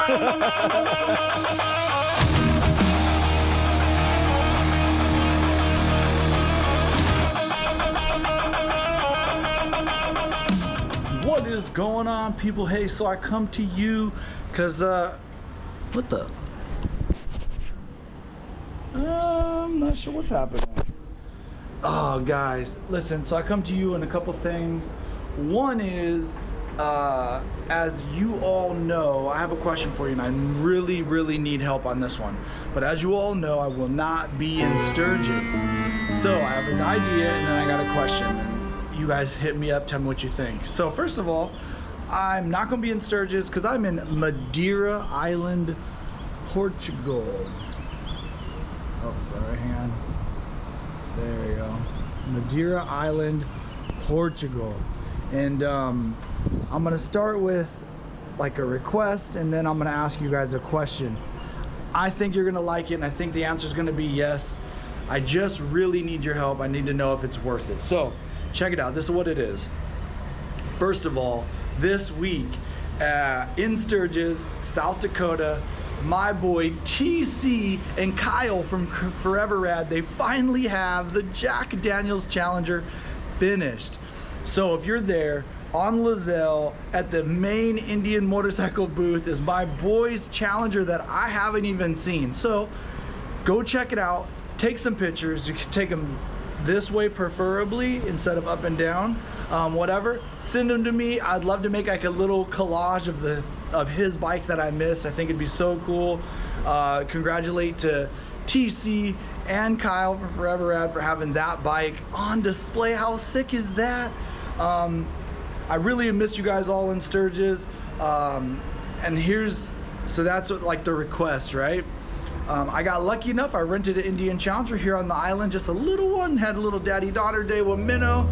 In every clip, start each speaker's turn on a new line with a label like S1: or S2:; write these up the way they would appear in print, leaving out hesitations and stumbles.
S1: What is going on, people? Hey, so I come to you because what the I'm not sure what's happening. Oh guys, listen, so I come to you in a couple things. One is as you all know, I have a question for you, and I really need help on this one. But as you all know, I will not be in Sturgis. So I have an idea and then I got a question, and you guys hit me up, tell me what you think. So first of all, I'm not gonna be in Sturgis because I'm in Madeira Island, Portugal. Oh, sorry, hang on. There we go. Madeira Island, Portugal. And I'm gonna start with like a request, and then I'm gonna ask you guys a question. I think you're gonna like it, and I think the answer is gonna be yes. I just really need your help. I need to know if it's worth it. So check it out. This is what it is. First of all, this week in Sturgis, South Dakota, my boy TC and Kyle from ForeverRad, they finally have the Jack Daniels Challenger finished. So if you're there on Lozelle at the main Indian motorcycle booth is my boy's Challenger that I haven't even seen. So go check it out, take some pictures. You can take them this way preferably instead of up and down, whatever. Send them to me. I'd love to make like a little collage of his bike that I missed. I think it'd be so cool. Congratulate to TC and Kyle from ForeverRad for having that bike on display. How sick is that? I really miss you guys all in Sturgis. And so that's what, like the request, right? I got lucky enough, I rented an Indian Challenger here on the island, just a little one, had a little daddy-daughter day with Minnow.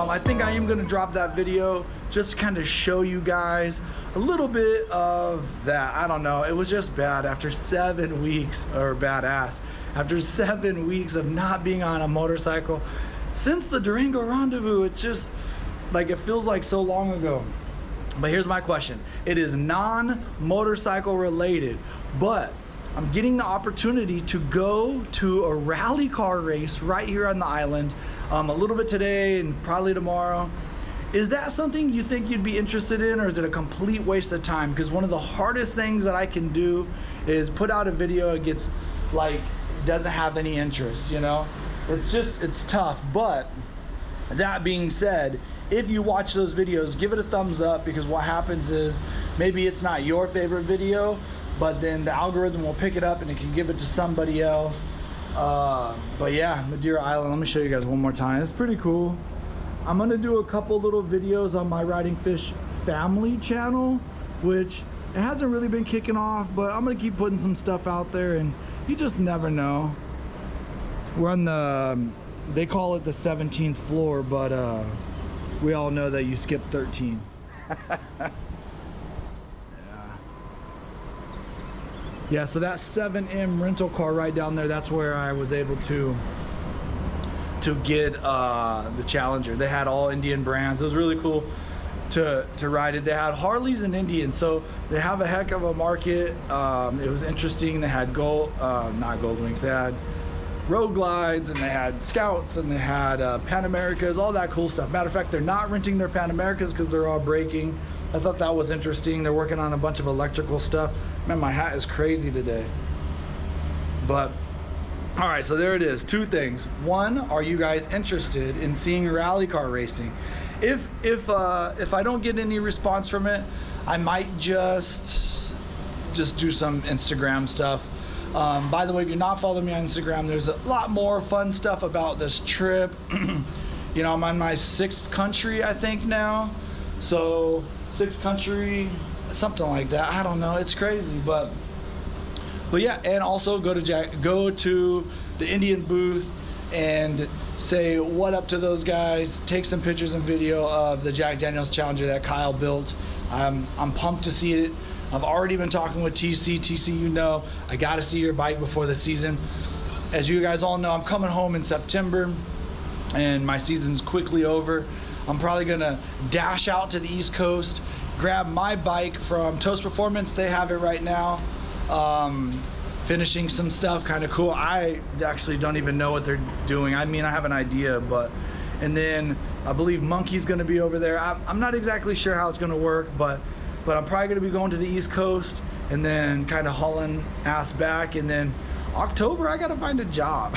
S1: I think I am gonna drop that video just to kind of show you guys a little bit of that. I don't know, it was just bad after 7 weeks, or badass. After 7 weeks of not being on a motorcycle since the Durango Rendezvous, it's just like it feels like so long ago. But here's my question. It is non-motorcycle related, but I'm getting the opportunity to go to a rally car race right here on the island, a little bit today and probably tomorrow. Is that something you think you'd be interested in, or is it a complete waste of time? Because one of the hardest things that I can do is put out a video, it gets like, doesn't have any interest, you know? It's tough. But that being said, if you watch those videos, give it a thumbs up, because what happens is maybe it's not your favorite video, but then the algorithm will pick it up and it can give it to somebody else. But yeah, Madeira Island, let me show you guys one more time. It's pretty cool. I'm gonna do a couple little videos on my Ridingfish family channel, which it hasn't really been kicking off, but I'm gonna keep putting some stuff out there, and you just never know. We're on the, they call it the 17th floor, but we all know that you skip 13. Yeah, so that 7M rental car right down there, that's where I was able to get the Challenger. They had all Indian brands. It was really cool to ride it. They had Harleys and Indians, so they have a heck of a market. It was interesting. They had not Gold Wings, they had Road Glides, and they had Scouts, and they had Pan Americas, all that cool stuff. Matter of fact, they're not renting their Pan Americas because they're all breaking. I thought that was interesting. They're working on a bunch of electrical stuff. Man, my hat is crazy today. But all right, so there it is. Two things. One, are you guys interested in seeing rally car racing? If I don't get any response from it, I might just do some Instagram stuff. By the way, if you're not following me on Instagram, there's a lot more fun stuff about this trip. You know, I'm on my 6th country, I think now. So 6th country, something like that. I don't know. It's crazy, but yeah. And also go to the Indian booth and say what up to those guys. Take some pictures and video of the Jack Daniels Challenger that Kyle built. I'm pumped to see it. I've already been talking with TC. TC, you know, I got to see your bike before the season. as you guys all know, I'm coming home in September and my season's quickly over. I'm probably gonna dash out to the East Coast, grab my bike from Toast Performance. They have it right now. Finishing some stuff, kind of cool. I actually don't even know what they're doing. I mean, I have an idea, but, and then I believe Monkey's gonna be over there. I'm not exactly sure how it's gonna work, but I'm probably gonna be going to the East Coast and then kind of hauling ass back. And then October, I gotta find a job.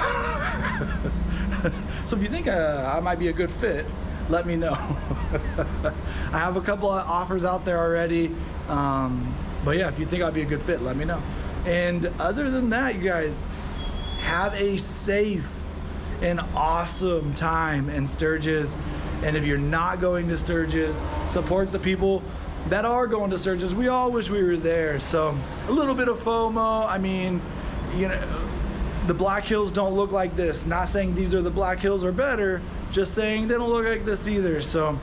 S1: So if you think I might be a good fit, let me know. I have a couple of offers out there already. But yeah, if you think I'd be a good fit, let me know. And other than that, you guys have a safe and awesome time in Sturgis. And if you're not going to Sturgis, support the people that are going to Sturgis. We all wish we were there. So a little bit of FOMO. I mean, you know, the Black Hills don't look like this. Not saying these are the Black Hills or better, just saying they don't look like this either. So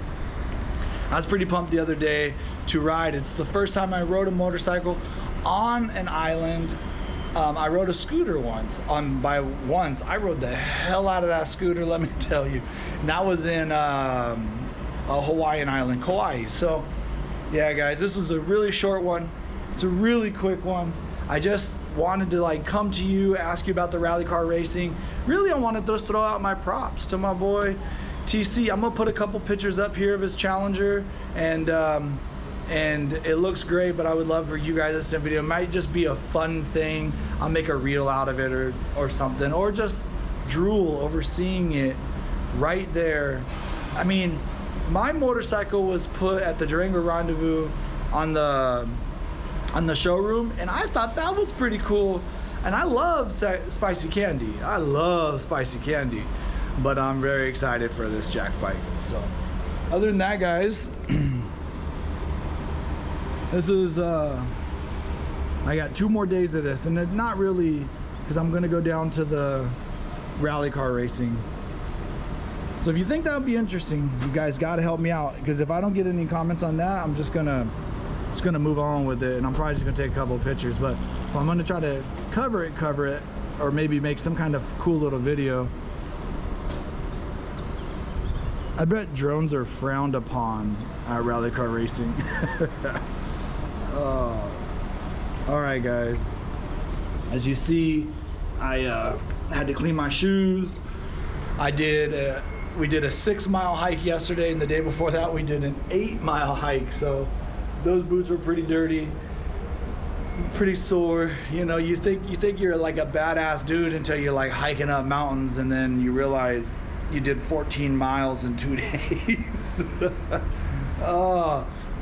S1: I was pretty pumped the other day to ride. It's the first time I rode a motorcycle on an island. I rode a scooter once. I rode the hell out of that scooter, let me tell you. And that was in a Hawaiian island, Kauai. So yeah, guys, this was a really short one. It's a really quick one. I just wanted to like come to you, ask you about the rally car racing. Really, I wanted to just throw out my props to my boy TC. I'm gonna put a couple pictures up here of his Challenger, and it looks great, but I would love for you guys to see a video. It might just be a fun thing. I'll make a reel out of it or something, or just drool over seeing it right there. I mean, my motorcycle was put at the Durango Rendezvous on the showroom, and I thought that was pretty cool. And I love spicy candy. I love spicy candy, but I'm very excited for this jack bike. So other than that, guys, this is I got 2 more days of this, and not really, because I'm gonna go down to the rally car racing. So if you think that would be interesting, you guys gotta help me out, because if I don't get any comments on that, I'm just gonna move on with it, and I'm probably just gonna take a couple of pictures. But if I'm gonna try to cover it, or maybe make some kind of cool little video. I bet drones are frowned upon at rally car racing. All right, guys. As you see, I had to clean my shoes. We did a 6-mile hike yesterday, and the day before that we did an 8-mile hike. So those boots were pretty dirty, pretty sore. You know, you think you're like a badass dude until you're like hiking up mountains, and then you realize you did 14 miles in 2 days.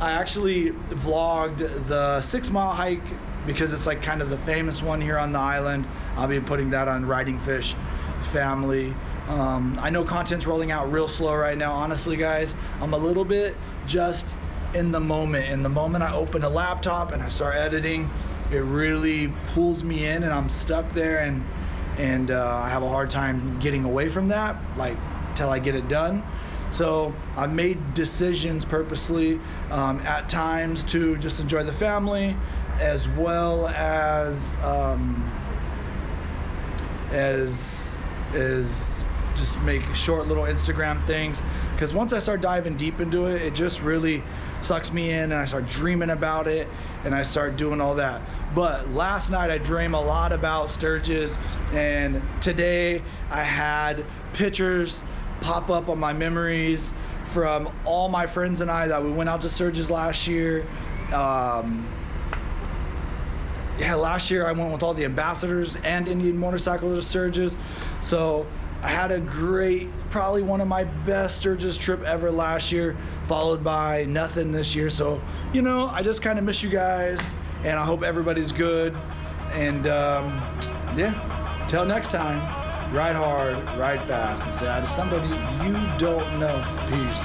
S1: I actually vlogged the 6-mile hike because it's like kind of the famous one here on the island. I'll be putting that on Ridingfish family. I know content's rolling out real slow right now. Honestly, guys, I'm a little bit just in the moment. In the moment I open a laptop and I start editing, it really pulls me in, and I'm stuck there, and I have a hard time getting away from that, like, till I get it done. So I've made decisions purposely at times to just enjoy the family, as well as just make short little Instagram things. Because once I start diving deep into it, it just really sucks me in, and I start dreaming about it, and I start doing all that. But last night I dreamed a lot about Sturgis, and today I had pictures pop up on my memories from all my friends and I that we went out to Sturgis last year. Yeah, last year I went with all the ambassadors and Indian motorcycles to Sturgis. So I had a great, probably one of my best Sturgis trip ever last year, followed by nothing this year. So, you know, I just kind of miss you guys, and I hope everybody's good. And yeah, till next time, ride hard, ride fast, and say hi to somebody you don't know. Peace.